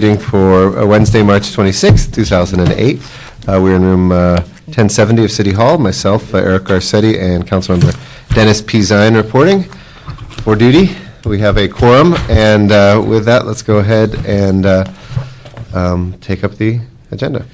meeting for Wednesday, March 26th, 2008. We're in room 1070 of City Hall. Myself, Eric Garcetti, and Councilmember Dennis P. Zine reporting for duty. We have a quorum, and with that, let's go ahead and take up the agenda.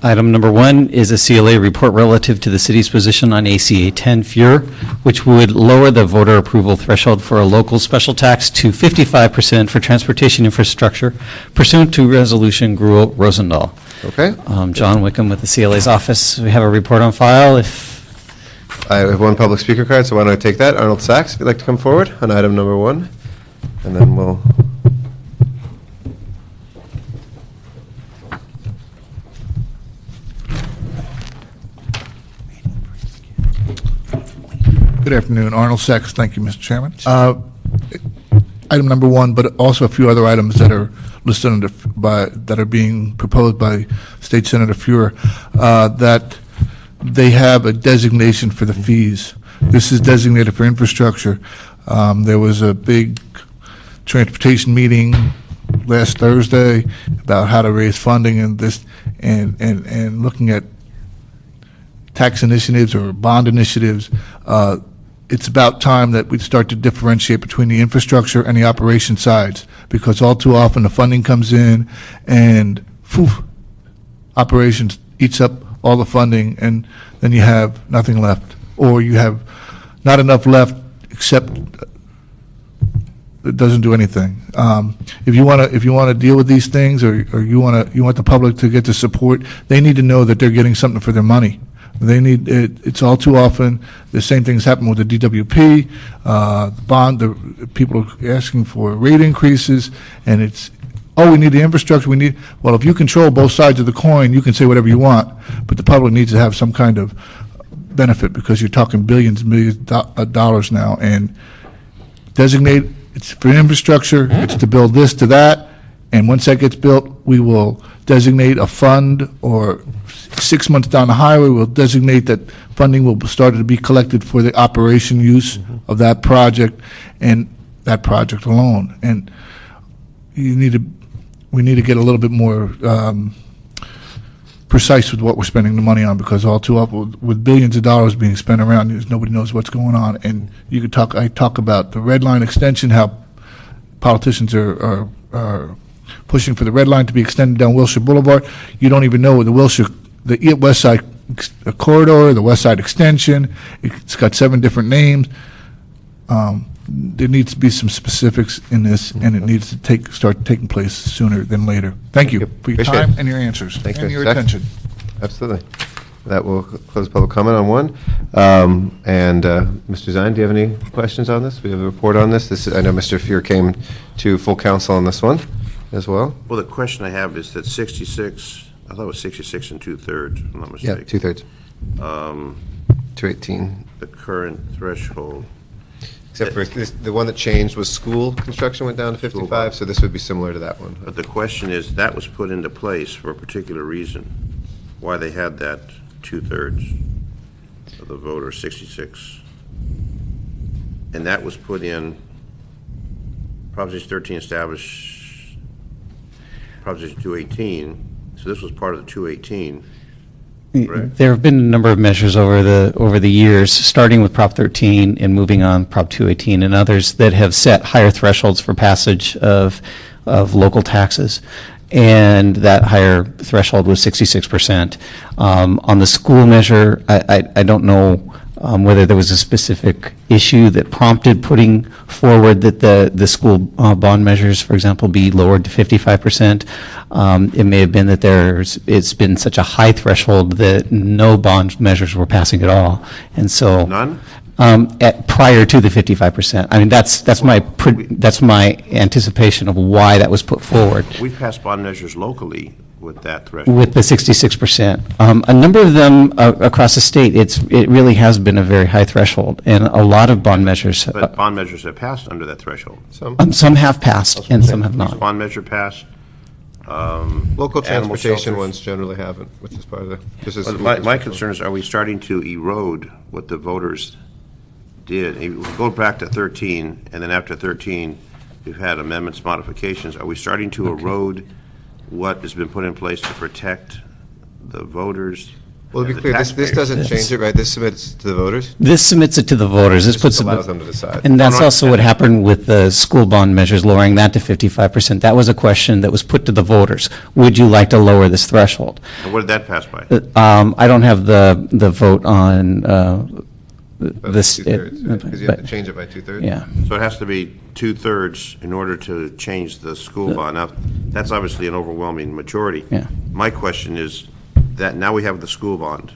Item number 1 is a CLA report relative to the city's position on ACA 10 FUR, which would lower the voter approval threshold for a local special tax to 55% for transportation infrastructure pursuant to Resolution Gruel-Rosendahl. Okay. John Wickham with the CLA's office. We have a report on file. I have one public speaker card, so why don't I take that? Arnold Sachs, if you'd like to come forward on item number 1, and then we'll... Good afternoon. Arnold Sachs. Thank you, Mr. Chairman. Item number 1, but also a few other items that are listed under, that are being proposed by State Senator Fuhrer, that they have a designation for the fees. This is designated for infrastructure. There was a big transportation meeting last Thursday about how to raise funding and this, and looking at tax initiatives or bond initiatives. It's about time that we start to differentiate between the infrastructure and the operation sides, because all too often the funding comes in and operations eats up all the funding, and then you have nothing left, or you have not enough left except it doesn't do anything. If you want to deal with these things, or you want the public to get the support, they need to know that they're getting something for their money. They need it. It's all too often the same things happen with the DWP, the bond. The people are asking for rate increases, and it's, oh, we need the infrastructure. We need. Well, if you control both sides of the coin, you can say whatever you want, but the public needs to have some kind of benefit, because you're talking billions and millions of dollars now. And designate, it's for infrastructure. It's to build this to that, and once that gets built, we will designate a fund, or 6 months down the highway, we'll designate that funding will start to be collected for the operation use of that project and that project alone. And we need to get a little bit more precise with what we're spending the money on, because all too often with billions of dollars being spent around, nobody knows what's going on. And you could I talk about the red line extension, how politicians are pushing for the red line to be extended down Wilshire Boulevard. You don't even know the West Side corridor, the West Side extension. It's got 7 different names. There needs to be some specifics in this, and it needs to start taking place sooner than later. Thank you for your time and your answers and your attention. Absolutely. That will close public comment on 1. Mr. Zine, do you have any questions on this? We have a report on this. I know Mr. Fuhrer came to full council on this one as well. Well, the question I have is that 66, I thought it was 66 and 2/3, if I'm not mistaken. Yeah, 2/3. 218. The current threshold. Except for this, the one that changed was school construction went down to 55, so this would be similar to that one. But the question is, that was put into place for a particular reason, why they had that 2/3 of the voter, 66. And that was put in, Proposition 13 established Proposition 218, so this was part of the 218. Correct. There have been a number of measures over the years, starting with Prop 13 and moving on Prop 218 and others, that have set higher thresholds for passage of local taxes. And that higher threshold was 66%. On the school measure, I don't know whether there was a specific issue that prompted putting forward that the school bond measures, for example, be lowered to 55%. It may have been that it's been such a high threshold that no bond measures were passing at all, and so none. Prior to the 55%. I mean, that's my anticipation of why that was put forward. We've passed bond measures locally with that threshold. With the 66%. A number of them across the state, it really has been a very high threshold, and a lot of bond measures. But bond measures have passed under that threshold. Some have passed, and some have not. Bond measure passed. Local transportation ones generally haven't, which is part of the... My concern is, are we starting to erode what the voters did? We go back to 13, and then after 13, we've had amendments, modifications. Are we starting to erode what has been put in place to protect the voters. Well, to be and the clear, this taxpayers. doesn't change it, right? This submits to the voters? This submits it to the voters. This puts Just it, allows them to decide. and that's No, also what happened with the school bond measures, lowering that to 55%. That was a question that was put to the voters. Would you like to lower this threshold? And what did that pass by? I don't have the vote on this. Two-thirds, right? Because you have to change it by two-thirds? Yeah. So it has to be 2/3 in order to change the school bond. Now, that's obviously an overwhelming majority. Yeah. My question is that now we have the school bond,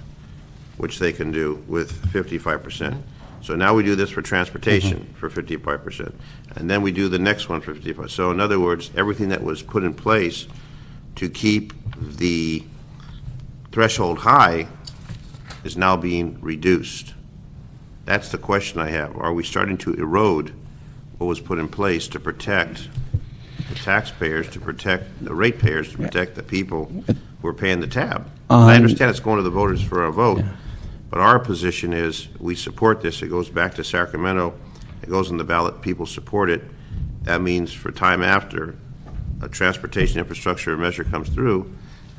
which they can do with 55%. So now we do this for transportation for 55%. And then we do the next one for 55%. So in other words, everything that was put in place to keep the threshold high is now being reduced. That's the question I have. Are we starting to erode what was put in place to protect the taxpayers, to protect the ratepayers, to protect the people who are paying the tab? I understand it's going to the voters for a vote, but our position is we support this. It goes back to Sacramento. It goes on the ballot. People support it. That means for time after a transportation infrastructure measure comes through,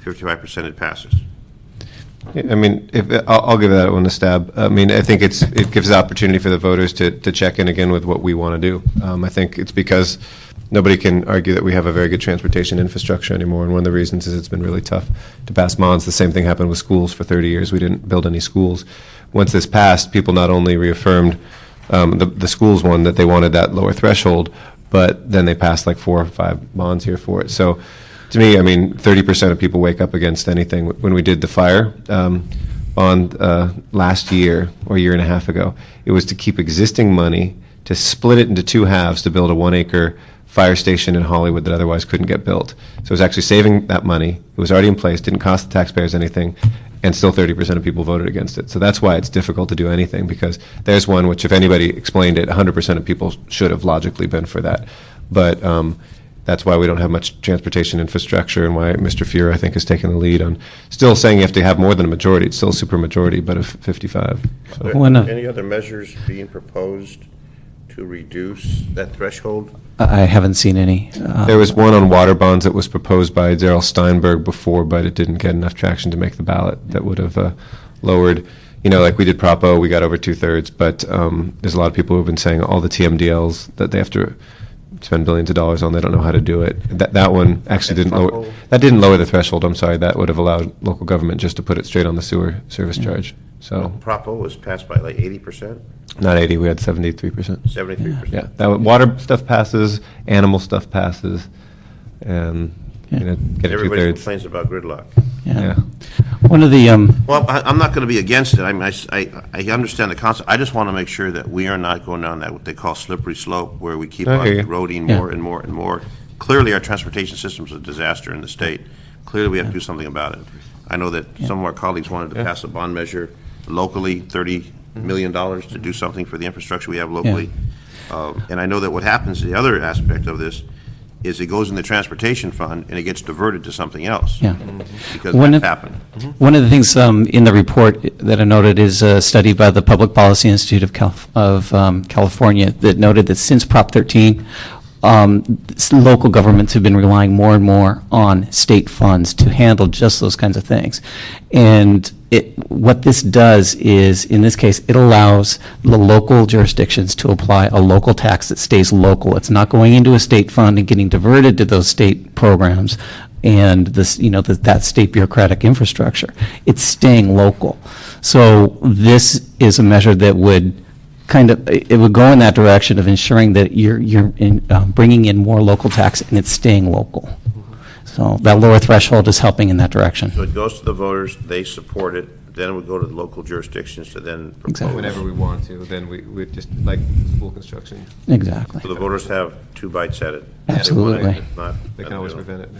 55% it passes. I mean, I'll give that one a stab. I mean, I think it gives the opportunity for the voters to check in again with what we want to do. I think it's because nobody can argue that we have a very good transportation infrastructure anymore, and one of the reasons is it's been really tough to pass bonds. The same thing happened with schools for 30 years. We didn't build any schools. Once this passed, people not only reaffirmed the schools one, that they wanted that lower threshold, but then they passed like 4 or 5 bonds here for it. So to me, I mean, 30% of people wake up against anything. When we did the fire bond last year or a year and a half ago, it was to keep existing money, to split it into 2 halves to build a 1-acre fire station in Hollywood that otherwise couldn't get built. So it was actually saving that money. It was already in place, didn't cost the taxpayers anything, and still 30% of people voted against it. So that's why it's difficult to do anything, because there's one which, if anybody explained it, 100% of people should have logically been for that. But that's why we don't have much transportation infrastructure, and why Mr. Fuhrer, I think, has taken the lead on still saying you have to have more than a majority. It's still a super majority, but of 55. So. Any other measures being proposed to reduce that threshold? I haven't seen any. There was one on water bonds that was proposed by Darrell Steinberg before, but it didn't get enough traction to make the ballot. That would have lowered, like we did Prop O, we got over 2/3, but there's a lot of people who have been saying all the TMDLs that they have to spend billions of dollars on, they don't know how to do it. That one actually didn't lower the threshold, I'm sorry. That would have allowed local government just to put it straight on the sewer service charge. So Prop O was passed by like 80%, not 80, we had 73%. 73%. Yeah, that water stuff passes, animal stuff passes, and get it Everybody 2/3. complains about gridlock. Yeah. One of the, Well, I'm not going to be against it. I mean, I understand the concept. I just want to make sure that we are not going down that what they call slippery slope, where we keep I on hear you. eroding Yeah. more and more and more. Clearly, our transportation system is a disaster in the state. Clearly, we have to do something about it. I know that some of our colleagues wanted to pass a bond measure locally, $30 million to do something for the infrastructure we have locally. And I know that what happens, the other aspect of this, is it goes in the transportation fund and it gets diverted to something else. yeah. Because One that's of- happened. One of the things in the report that I noted is a study by the Public Policy Institute of California that noted that since Prop 13, local governments have been relying more and more on state funds to handle just those kinds of things. And what this does is, in this case, it allows the local jurisdictions to apply a local tax that stays local. It's not going into a state fund and getting diverted to those state programs and this, that state bureaucratic infrastructure. It's staying local. So this is a measure that would it would go in that direction of ensuring that you're bringing in more local tax and it's staying local. So that lower threshold is helping in that direction. So it goes to the voters, they support it, then it would go to the local jurisdictions to then propose. Exactly. Whenever we want to, then we just, like school construction, Exactly. So the voters have 2 bites at it. Absolutely. If not, they then can always don't. prevent it.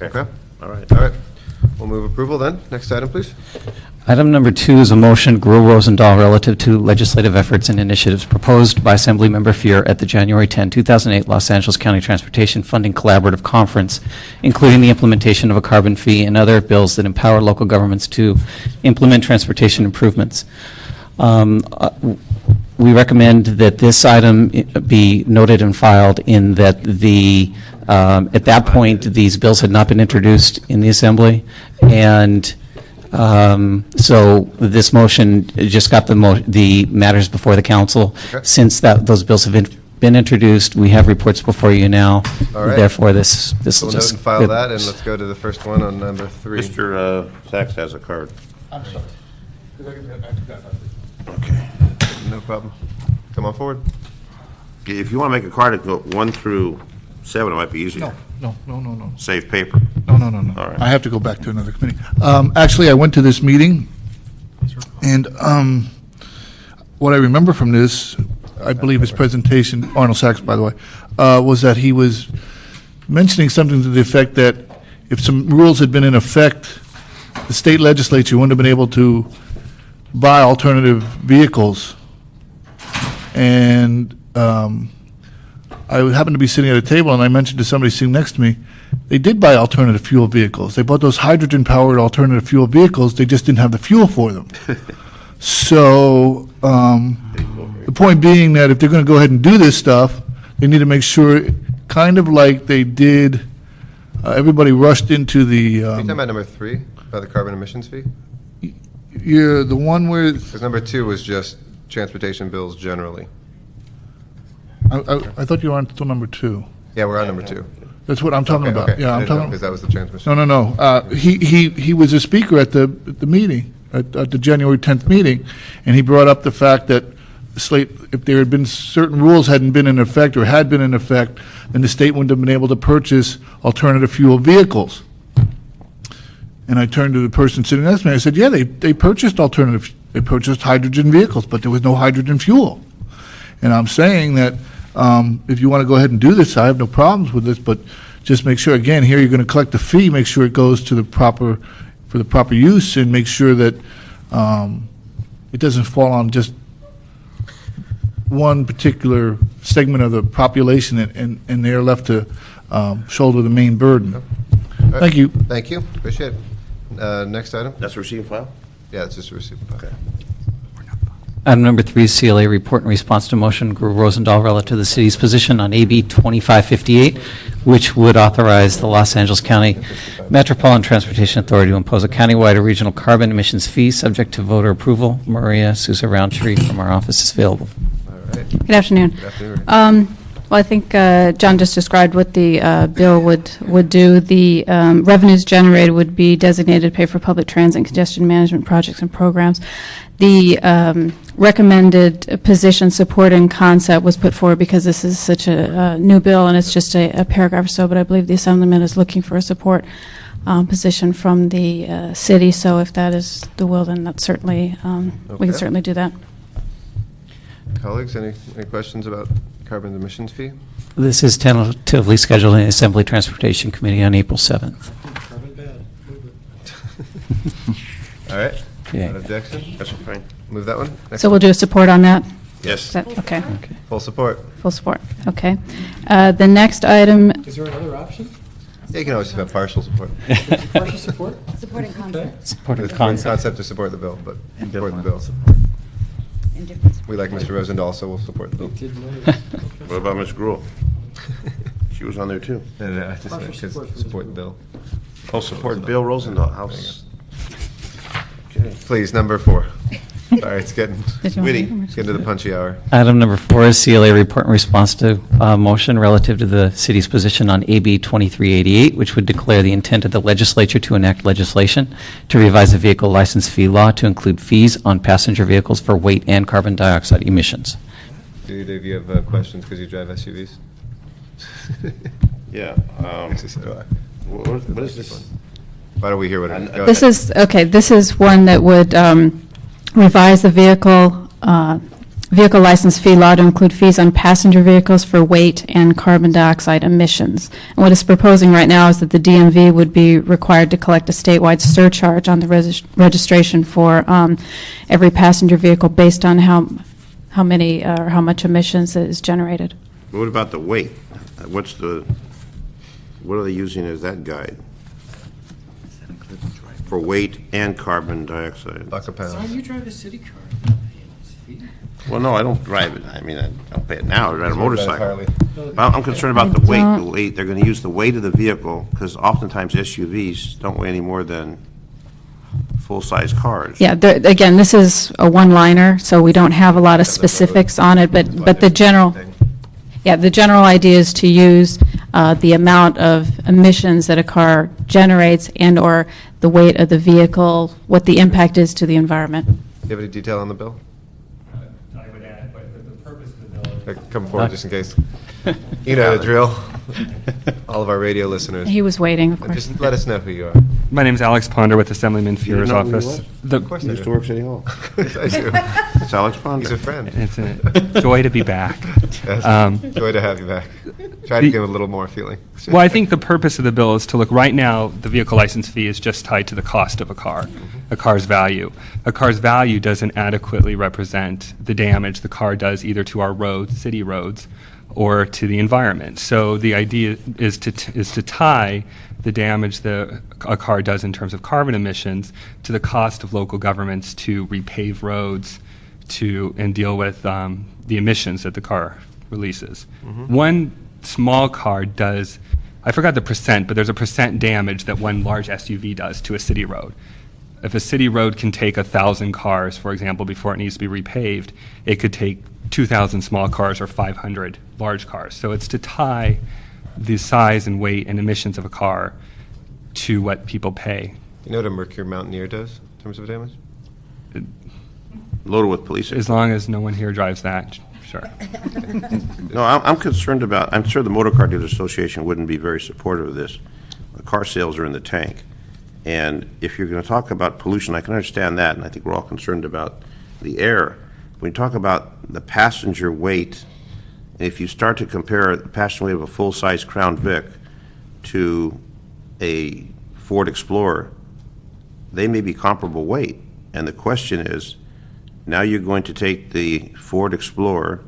Okay. Okay. All right. All right. We'll move approval then. Next item, please. Item number 2 is a motion, Gruhl-Rosendahl, relative to legislative efforts and initiatives proposed by Assemblymember Fuhrer at the January 10, 2008 Los Angeles County Transportation Funding Collaborative Conference, including the implementation of a carbon fee and other bills that empower local governments to implement transportation improvements. We recommend that this item be noted and filed in that the At that point, these bills had not been introduced in the Assembly, and so this motion just got the matters before the council. Okay. Since those bills have been introduced, we have reports before you now. All right. Therefore, this So will we'll note just... and file that, and let's go to the first one on number 3. Mr. Sachs has a card. I'm sorry. Okay. No problem. Come on forward. If you want to make a card, go 1 through 7, it might be easier. No. Save paper. No. All right. I have to go back to another committee. Actually, I went to this meeting, and what I remember from this, I believe his presentation, Arnold Sachs, by the way, was that he was mentioning something to the effect that if some rules had been in effect, the state legislature wouldn't have been able to buy alternative vehicles. And I happened to be sitting at a table, and I mentioned to somebody sitting next to me, they did buy alternative fuel vehicles. They bought those hydrogen-powered alternative fuel vehicles. They just didn't have the fuel for them. So the point being that if they're going to go ahead and do this stuff, they need to make sure, kind of like they did, everybody rushed into Are you the, talking about number 3, about the carbon emissions fee? you're the one where, Because number 2 was just transportation bills generally. I thought you were on still number 2. Yeah, we're on number 2. That's what I'm talking about. Yeah, I'm talking. Because that was the transmission. No. He was a speaker at the meeting, at the January 10th meeting, and he brought up the fact that the slate, if there had been certain rules hadn't been in effect or had been in effect, then the state wouldn't have been able to purchase alternative fuel vehicles. And I turned to the person sitting next to me, I said, yeah, they purchased they purchased hydrogen vehicles, but there was no hydrogen fuel. And I'm saying that if you want to go ahead and do this, I have no problems with this, but just make sure, again, here you're going to collect the fee, make sure it goes to for the proper use, and make sure that it doesn't fall on just one particular segment of the population, and they're left to shoulder the main burden. Thank you. Thank you, appreciate it. Next item? That's a receipt and file? Yeah, it's just a receipt. Okay. Item number 3 is CLA report in response to motion Guru Rosendahl relative to the city's position on AB 2558, which would authorize the Los Angeles County Metropolitan Transportation Authority to impose a countywide or regional carbon emissions fee subject to voter approval. Maria Sousa Roundtree from our office is available. All right. Good afternoon. Good afternoon. Well, I think John just described what the bill would do. The revenues generated would be designated to pay for public transit and congestion management projects and programs. The recommended position support and concept was put forward because this is such a new bill, and it's just a paragraph or so, but I believe the Assemblyman is looking for a support position from the city, so if that is the will, then that's certainly, we Okay. can certainly do that. Colleagues, any questions about carbon emissions fee? This is tentatively scheduled in the Assembly Transportation Committee on April 7th. All right. Okay. Without objection? That's fine. Move that one. Next So we'll do a support on that? Yes. Is that, okay, Full support. full support, okay. The next item, Is there another option? Yeah, you can always have partial support. Partial support? Supporting concept Support of It's the for the concept. concept to support the bill, but support the bill. in different. We like Mr. Rosendahl, so we'll support the bill. Didn't notice. What about Ms. Gruhl? She was on there too. No, I just Partial meant 'cause support for the support the bill. Oh, support Bill Rosendahl, House. Okay. Please, number 4. Sorry, it's getting did you want Witty. to read them or getting to the punchy hour. Item number 4 is CLA report in response to motion relative to the city's position on AB 2388, which would declare the intent of the legislature to enact legislation to revise the vehicle license fee law to include fees on passenger vehicles for weight and carbon dioxide emissions. Do either of you have questions because you drive SUVs? Yeah. Actually, so do I. What is this? Why don't we hear what it is? Go This ahead. is, okay, this is one that would revise the vehicle license fee law to include fees on passenger vehicles for weight and carbon dioxide emissions. And what it's proposing right now is that the DMV would be required to collect a statewide surcharge on the registration for every passenger vehicle based on how many or how much emissions is generated. What about the weight? What are they using as that guide? For weight and carbon dioxide. Buck a Son, pound. you drive a city car. You're not paying this fee. Well, no, I don't drive it. I mean, I don't pay it now. I ride a motorcycle. Harley. But I'm concerned about the weight. don't- The weight, they're going to use the weight of the vehicle, because oftentimes SUVs don't weigh any more than full-size cars. Yeah, again, this is a one-liner, so we don't have a lot of specifics on it, but the general, yeah, the general idea is to use the amount of emissions that a car generates and/or the weight of the vehicle, what the impact is to the environment. Do you have any detail on the bill? I would add, but the purpose of the bill is Come forward just in case. You know the drill. All of our radio listeners. He was waiting, of course. Just let us know who you are. My name is Alex Ponder with Assemblyman Fuhrer's know who he office. was? The- Of course I Used to do. work City Hall. I do. It's Alex He's Ponder. a friend. It's a joy to be back. Yes. Joy to have you back. Try to The- give a little more feeling. Well, I think the purpose of the bill is to look, right now, the vehicle license fee is just tied to the cost of a car, a car's value. A car's value doesn't adequately represent the damage the car does either to our roads, city roads, or to the environment. So the idea is to tie the damage a car does in terms of carbon emissions to the cost of local governments to repave roads and deal with the emissions that the car releases. One small car does, I forgot the percent, but there's a percent damage that one large SUV does to a city road. If a city road can take 1,000 cars, for example, before it needs to be repaved, it could take 2,000 small cars or 500 large cars. So it's to tie the size and weight and emissions of a car to what people pay. You know what a Mercury Mountaineer does in terms of damage? Loaded with police. As long as no one here drives that, sure. No, I'm concerned about, I'm sure the Motor Car Dealers Association wouldn't be very supportive of this. The car sales are in the tank. And if you're going to talk about pollution, I can understand that, and I think we're all concerned about the air. When you talk about the passenger weight, if you start to compare the passenger weight of a full-size Crown Vic to a Ford Explorer, they may be comparable weight. And the question is, now you're going to take the Ford Explorer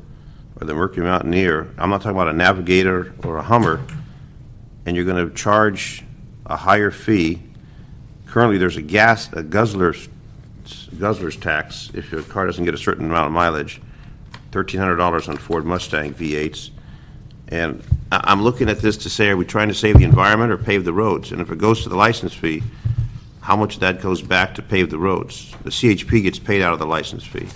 or the Mercury Mountaineer, I'm not talking about a Navigator or a Hummer, and you're going to charge a higher fee. Currently, there's a guzzler's tax if your car doesn't get a certain amount of mileage, $1,300 on Ford Mustang V8s. And I'm looking at this to say, are we trying to save the environment or pave the roads? And if it goes to the license fee, how much of that goes back to pave the roads? The CHP gets paid out of the license fee.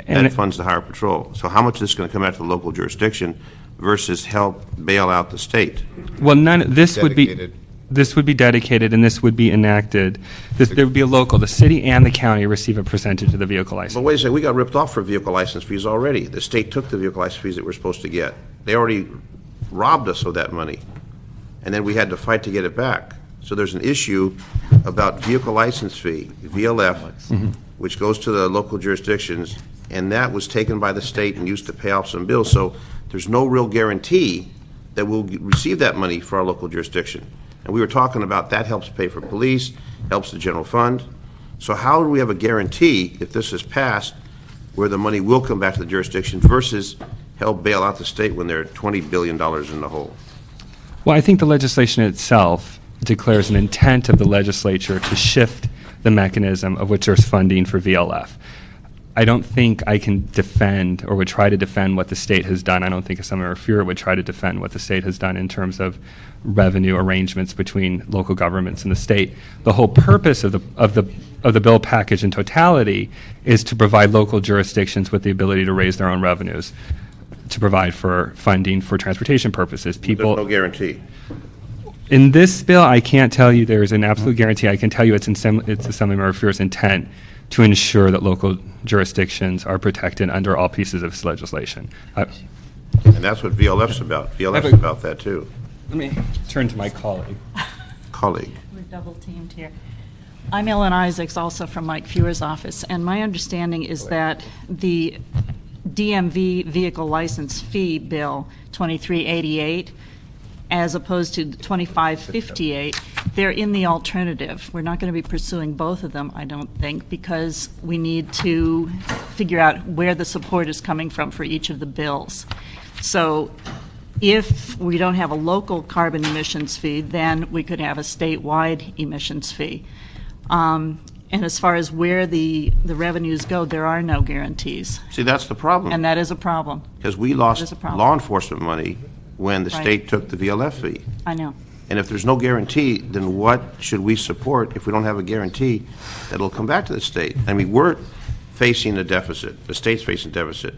And That funds the higher patrol. So how much is this going to come out to the local jurisdiction versus help bail out the state? Well, this would be Dedicated. this would be dedicated, and this would be enacted. There would be a local. The city and the county receive a percentage of the vehicle license. But wait a second, we got ripped off for vehicle license fees already. The state took the vehicle license fees that we're supposed to get. They already robbed us of that money, and then we had to fight to get it back. So there's an issue about vehicle license fee, VLF, which goes to the local jurisdictions, and that was taken by the state and used to pay off some bills. So there's no real guarantee that we'll receive that money for our local jurisdiction. And we were talking about that helps pay for police, helps the general fund. So how do we have a guarantee, if this is passed, where the money will come back to the jurisdiction versus help bail out the state when they're $20 billion in the hole? Well, I think the legislation itself declares an intent of the legislature to shift the mechanism of which there's funding for VLF. I don't think I can defend or would try to defend what the state has done. I don't think Assemblyman Fuhrer would try to defend what the state has done in terms of revenue arrangements between local governments and the state. The whole purpose of the bill package in totality is to provide local jurisdictions with the ability to raise their own revenues, to provide for funding for transportation purposes. There's no guarantee. In this bill, I can't tell you there's an absolute guarantee. I can tell you it's Assemblyman Fuhrer's intent to ensure that local jurisdictions are protected under all pieces of this legislation. And that's what VLF's about. VLF's about that, too. Let me turn to my colleague. Colleague. We're double teamed here. I'm Ellen Isaacs, also from Mike Fuhrer's office, and my understanding is that the DMV vehicle license fee bill, 2388, as opposed to 2558, they're in the alternative. We're not going to be pursuing both of them, I don't think, because we need to figure out where the support is coming from for each of the bills. So if we don't have a local carbon emissions fee, then we could have a statewide emissions fee. And And as far as where the revenues go, there are no guarantees. See, that's the problem. And that is a problem. Because we That is lost a problem. law enforcement money when the Right. state took the VLF fee. I know. And if there's no guarantee, then what should we support if we don't have a guarantee that it'll come back to the state? I mean, we're facing a deficit. The state's facing a deficit.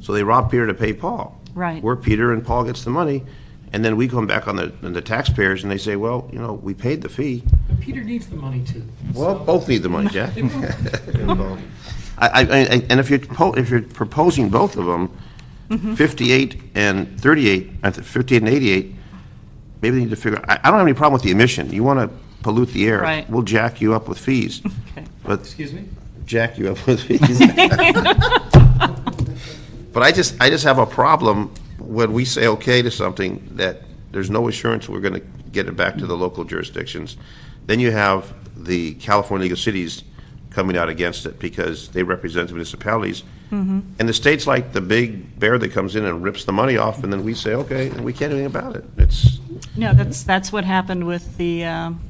So they rob Peter to pay Paul. Right. We're Peter and Paul gets the money, and then we come back on the taxpayers and they say, well, you know, we paid the fee. But Peter needs the money too. Well, So- both need the money, Jack. And if you're proposing both of them, 58 and 38, 58 and 88, maybe they need to figure, I don't have any problem with the emission. You want to pollute the air. Right. We'll jack you up with fees. Okay. But Excuse me? jack you up with fees. But I just have a problem when we say okay to something that there's no assurance we're going to get it back to the local jurisdictions. Then you have the California League of Cities coming out against it because they represent the municipalities. And the state's like the big bear that comes in and rips the money off, and then we say, okay, and we can't do anything about it. It's, No, that's what happened with the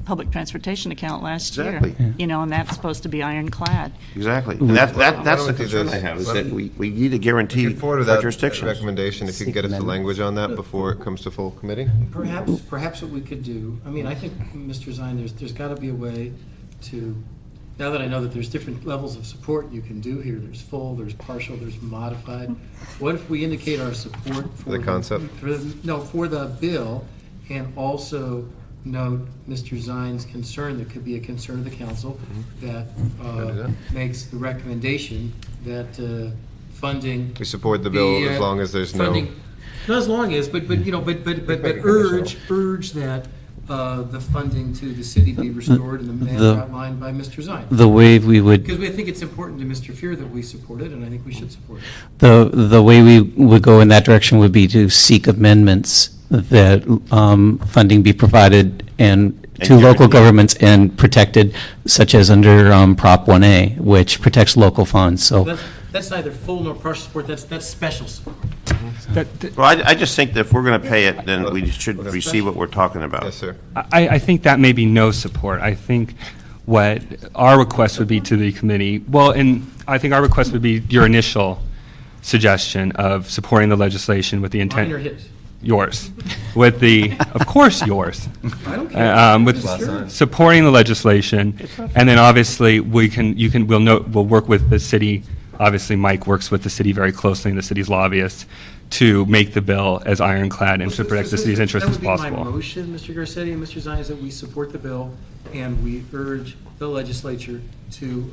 public transportation account last year. Exactly. You know, and that's supposed to be ironcad. exactly. And that's Why the don't we do concern this? I have, is Why that don't- we need a guarantee Looking forward to for that jurisdictions. recommendation, if you can get us the language on that before it comes to full committee. Perhaps what we could do, I mean, I think, Mr. Zine, there's got to be a way to, now that I know that there's different levels of support you can do here, there's full, there's partial, there's modified. What if we indicate our support for The concept? for the bill, and also note Mr. Zine's concern, that could be a concern of the council, that do that. makes the recommendation that funding. We support the bill as long as there's no. funding- Not as long as, but you know, but urge that the funding to the city be restored in the manner The- outlined by Mr. Zine. The way we would Because we think it's important to Mr. Fear that we support it, and I think we should support it. The way we would go in that direction would be to seek amendments that funding be provided and to local guaranteed. governments and protected, such as under Prop 1A, which protects local funds. So That's neither full nor partial support, that's special support. Well, I just think that if we're going to pay it, then we should receive what we're talking about. Yes, sir. I think that may be no support. I think what our request would be to the committee, well, and I think our request would be your initial suggestion of supporting the legislation with the intent. Mine or his? Yours. With the, of course, yours. I don't care. With supporting the legislation, and then obviously we'll work with the city. Obviously, Mike works with the city very closely and the city's lobbyists to make the bill as ironclad and to protect the city's interests as That would be possible. my motion, Mr. Garcetti and Mr. Zine, is that we support the bill, and we urge the legislature to.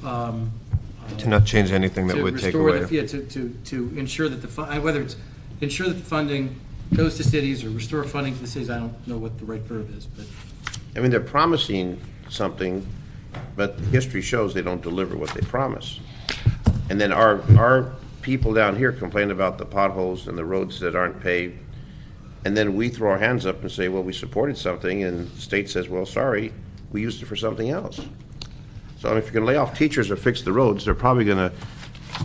To not change anything that to would take restore away. the- Yeah, to ensure that whether it's ensure that the funding goes to cities or restore funding to the cities, I don't know what the right verb is, but. I mean, they're promising something, but history shows they don't deliver what they promise. And then our people down here complain about the potholes and the roads that aren't paved, and then we throw our hands up and say, well, we supported something, and the state says, well, sorry, we used it for something else. So I mean, if you're going to lay off teachers or fix the roads, they're probably going to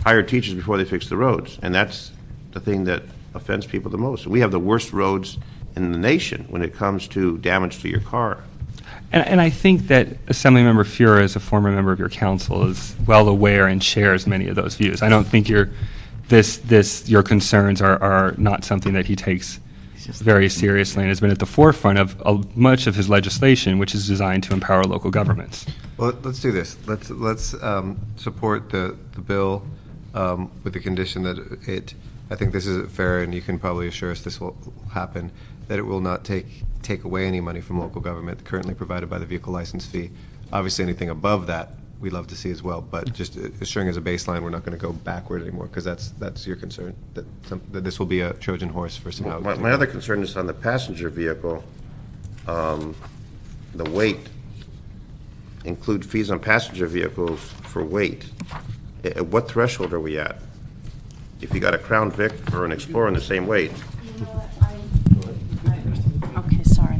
hire teachers before they fix the roads, and that's the thing that offends people the most. We have the worst roads in the nation when it comes to damage to your car. And I think that Assemblymember Fura, as a former member of your council, is well aware and shares many of those views. I don't think your concerns are not something that he takes very seriously and has been at the forefront of much of his legislation, which is designed to empower local governments. Well, let's do this. Let's support the bill with the condition that I think this is fair, and you can probably assure us this will happen, that it will not take away any money from local government currently provided by the vehicle license fee. Obviously, anything above that, we'd love to see as well, but just assuring as a baseline, we're not going to go backward anymore, because that's your concern, that this will be a Trojan horse for some housing. My other concern is on the passenger vehicle, the weight, include fees on passenger vehicles for weight. At what threshold are we at? If you got a Crown Vic or an Explorer in the same weight, Okay, sorry.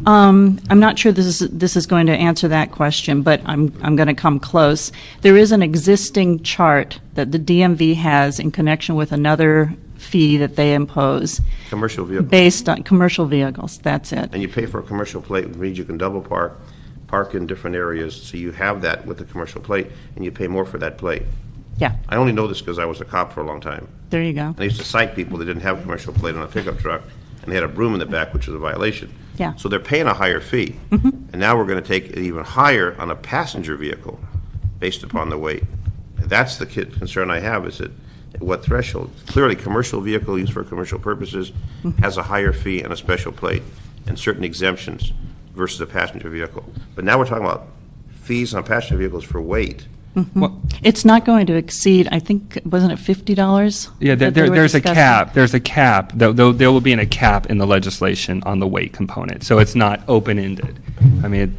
I'm not sure this is going to answer that question, but I'm going to come close. There is an existing chart that the DMV has in connection with another fee that they impose commercial vehicle, based on commercial vehicles. That's it. and you pay for a commercial plate, which means you can double park park in different areas, so you have that with the commercial plate, and you pay more for that plate. Yeah, I only know this because I was a cop for a long time. there you go. I used to cite people that didn't have a commercial plate on a pickup truck, and they had a broom in the back, which was a violation. Yeah. So they're paying a higher fee. And now we're going to take it even higher on a passenger vehicle based upon the weight. That's the concern I have, is at what threshold? Clearly, commercial vehicle used for commercial purposes has a higher fee and a special plate and certain exemptions versus a passenger vehicle. But now we're talking about fees on passenger vehicles for weight. It's not going to exceed, I think, wasn't it $50? Yeah, that they were there's a discussing? cap. There's a cap. There will be a cap in the legislation on the weight component, so it's not open-ended. I mean,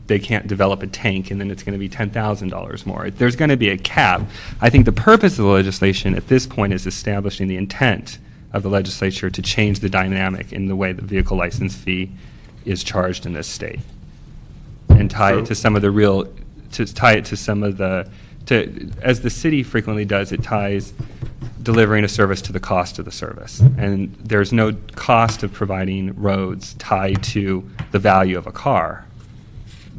they can't develop a tank and then it's going to be $10,000 more. There's going to be a cap. I think the purpose of the legislation at this point is establishing the intent of the legislature to change the dynamic in the way the vehicle license fee is charged in this state, and tie it to some of the real, as the city frequently does, it ties delivering a service to the cost of the service. And there's no cost of providing roads tied to the value of a car.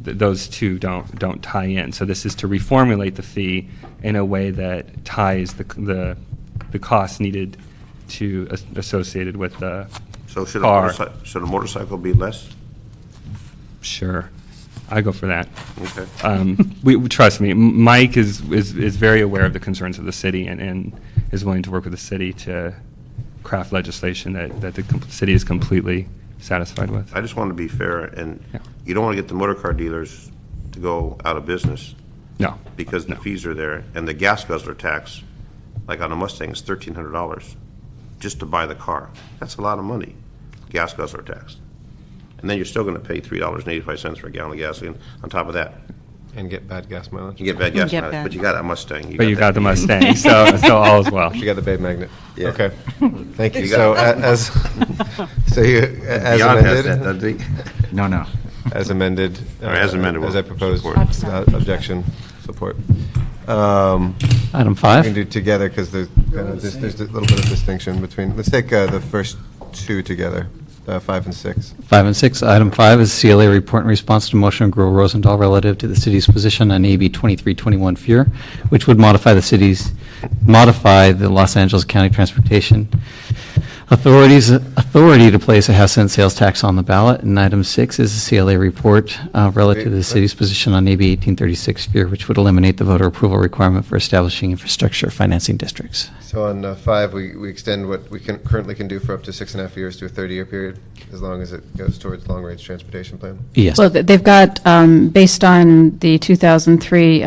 Those two don't tie in. So this is to reformulate the fee in a way that ties the costs needed to associated with the So should car. should a motorcycle be less? Sure, I go for that. Okay. We trust me. Mike is very aware of the concerns of the city and is willing to work with the city to craft legislation that the city is completely satisfied with. I just want to be fair, and Yeah. you don't want to get the motor car dealers to go out of business No, because the fees are there, and the gas guzzler tax, like on a Mustang, is $1,300 just to buy the car. That's a lot of money, gas guzzler tax. And then you're still going to pay $3.85 for a gallon of gasoline on top of that. And get bad gas mileage. You get bad gas Get mileage, bad. but you got a Mustang. but you got that. the Mustang, so all is well. You got the Babe magnet. Yeah. Okay. Thank you. You So got as as Beyond has that, amended, doesn't he? No. as amended, as amended, as I proposed, support. without objection, support. Item We 5. can do together because there's a little bit of distinction between. Let's take the first two together, 5 and 6. 5 and 6. Item 5 is CLA report in response to motion of Grover Rosendahl relative to the city's position on AB 2321 FUR, which would modify the Los Angeles County Transportation Authority's authority to place a half-cent sales tax on the ballot. And item 6 is the CLA report relative to the city's position on AB 1836 FUR, which would eliminate the voter approval requirement for establishing infrastructure financing districts. So on 5, we extend what we currently can do for up to 6.5 years to a 30-year period, as long as it goes towards long-range transportation plan. Yes. Well, they've got, based on the 2003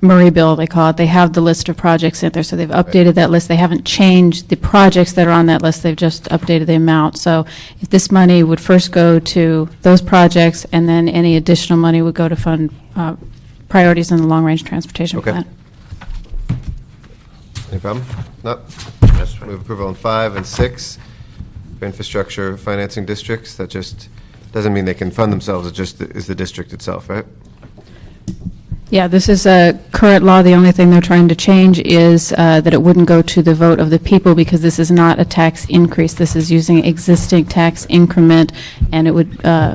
Murray bill, they call it, they have the list of projects in there, so they've updated that list. They haven't changed the projects that are on that list, they've just updated the amount. So if this money would first go to those projects, and then any additional money would go to fund priorities in the long-range transportation Okay. plan. Any problem? No? That's fine. Move approval on 5 and 6 for infrastructure financing districts. That just doesn't mean they can fund themselves, it just is the district itself, right? Yeah, this is a current law. The only thing they're trying to change is that it wouldn't go to the vote of the people, because this is not a tax increase. This is using existing tax increment, and it would,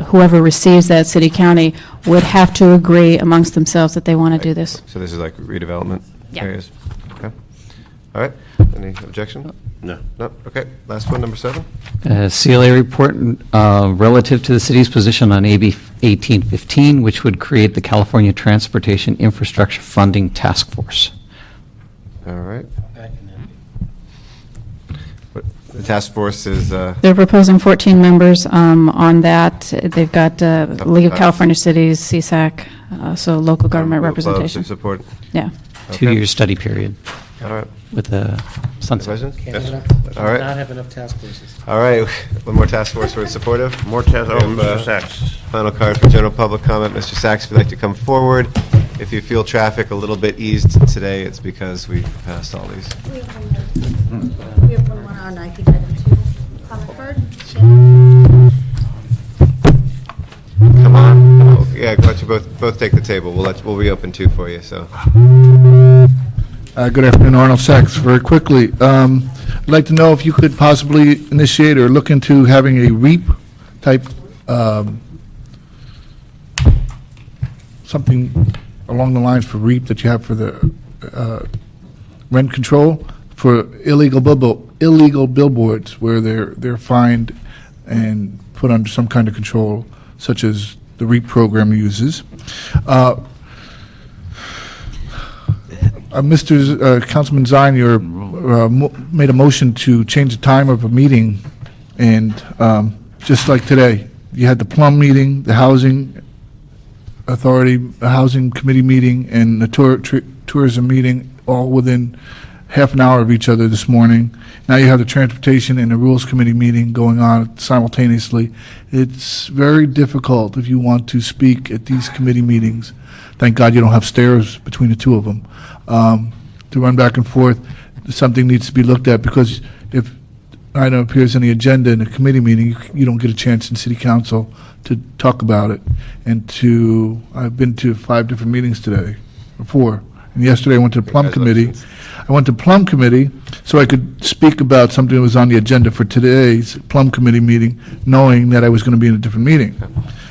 whoever receives that, city, county, would have to agree amongst themselves that they want to do this. So this is like redevelopment Yeah. areas? Okay. All right. Any objection? No. No? Okay. Last one, number 7. CLA report relative to the city's position on AB 1815, which would create the California Transportation Infrastructure Funding Task Force. All right. Back in that. What- The task force is, They're proposing 14 members on that. They've got League of California Cities, CSAC, so local government we'll love to representation. support. Yeah. Okay. 2-year study period All right. with the sunset. Questions? Can't have enough, All right. not have enough task forces. All right. One more task force for supportive. More test, oh, We have, Mr. Sachs. Final card for general public comment. Mr. Sachs, if you'd like to come forward. If you feel traffic a little bit eased today, it's because we passed all these. We have one on, I think, item 2, Common Come on. Oh, yeah, why don't you both take the table. We'll reopen 2 for you, so. Good afternoon, Arnold Sachs. Very quickly, I'd like to know if you could possibly initiate or look into having a REAP type something along the lines for REAP that you have for the rent control for illegal billboards where they're fined and put under some kind of control, such as the REAP program uses. Councilman Zine, made a motion to change the time of a meeting, and just like today, you had the Plum meeting, the Housing Authority, the Housing Committee meeting, and the tourism meeting, all within half an hour of each other this morning. Now you have the Transportation and the Rules Committee meeting going on simultaneously. It's very difficult if you want to speak at these committee meetings. Thank God you don't have stairs between the two of them. To run back and forth, something needs to be looked at, because if an item appears on the agenda in a committee meeting, you don't get a chance in City Council to talk about it. And I've been to 5 different meetings today, or 4. And yesterday I went to the Plum Committee. I went to Plum Committee so I could speak about something that was on the agenda for today's Plum Committee meeting, knowing that I was going to be in a different meeting.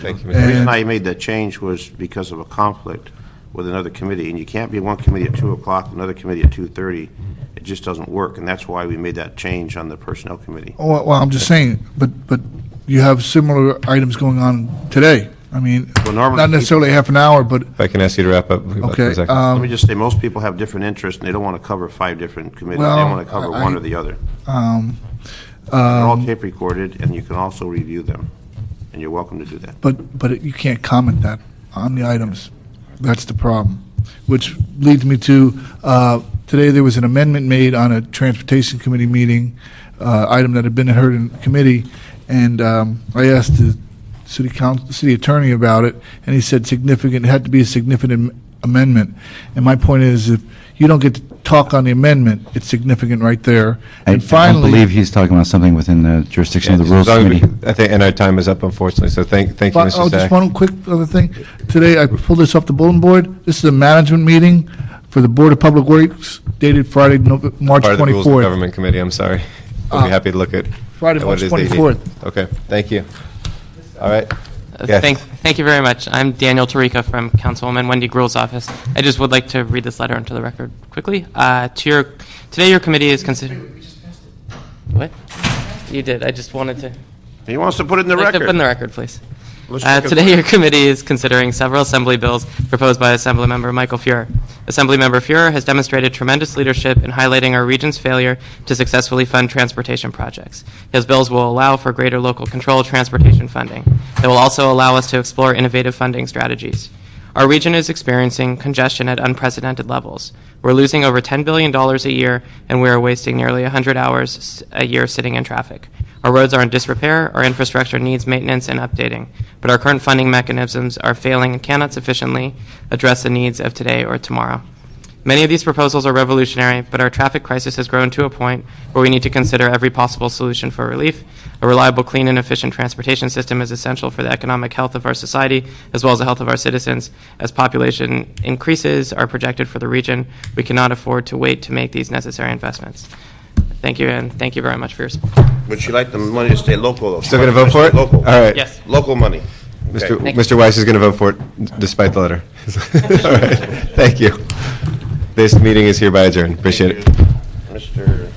Thank you, The Mr. reason I made that change was because of a conflict with another committee, and you can't be in one committee at 2 o'clock, another committee at 2:30. It just doesn't work, and that's why we made that change on the Personnel Committee. Well, I'm just saying, but you have similar items going on today. I mean, Well, normally not necessarily half an hour, but, If I can ask you to wrap up. about okay. 10 seconds. Let me just say, most people have different interests, and they don't want to cover 5 different committees. They Well, want to cover one or the other. They're all tape recorded, and you can also review them, and you're welcome to do that. But you can't comment that on the items. That's the problem. Which leads me to, today there was an amendment made on a Transportation Committee meeting, item that had been heard in committee, and I asked the city attorney about it, and he said it had to be a significant amendment. And my point is, if you don't get to talk on the amendment, it's significant right there. I And don't finally, believe he's talking about something within the jurisdiction of the Rules As long as we- Committee. I think, and our time is up, unfortunately, so thank you, Mr. just Zach. one quick other thing. Today, I pulled this off the bulletin board. This is a management meeting for the Board of Public Works dated Friday, March Part of the Rules of 24th. Government Committee, I'm sorry. I'll be happy to look at Friday, at what March it is they need. 24th. Okay, thank you. All right. Yes. Thank you very much. I'm Daniel Tarica from Councilwoman Wendy Gruhl's office. I just would like to read this letter into the record quickly. Today your committee is considering... What? You did. I just wanted to... He wants to put it in the I'd like to record. put in the record, please. Let's check it Today, first. your committee is considering several assembly bills proposed by Assemblymember Michael Fuhrer. Assemblymember Fuhrer has demonstrated tremendous leadership in highlighting our region's failure to successfully fund transportation projects. His bills will allow for greater local control of transportation funding. They will also allow us to explore innovative funding strategies. Our region is experiencing congestion at unprecedented levels. We're losing over $10 billion a year, and we are wasting nearly 100 hours a year sitting in traffic. Our roads are in disrepair, our infrastructure needs maintenance and updating, but our current funding mechanisms are failing and cannot sufficiently address the needs of today or tomorrow. Many of these proposals are revolutionary, but our traffic crisis has grown to a point where we need to consider every possible solution for relief. A reliable, clean, and efficient transportation system is essential for the economic health of our society, as well as the health of our citizens. As population increases are projected for the region, we cannot afford to wait to make these necessary investments. Thank you, and thank you very much for your support. Would you like the money to stay local, though? Still going to vote for it? Local. All right. Yes. Local money. Okay. Mr. Weiss is going to vote for it despite the letter. All right. Thank you. This meeting is hereby adjourned. Appreciate it. Mr.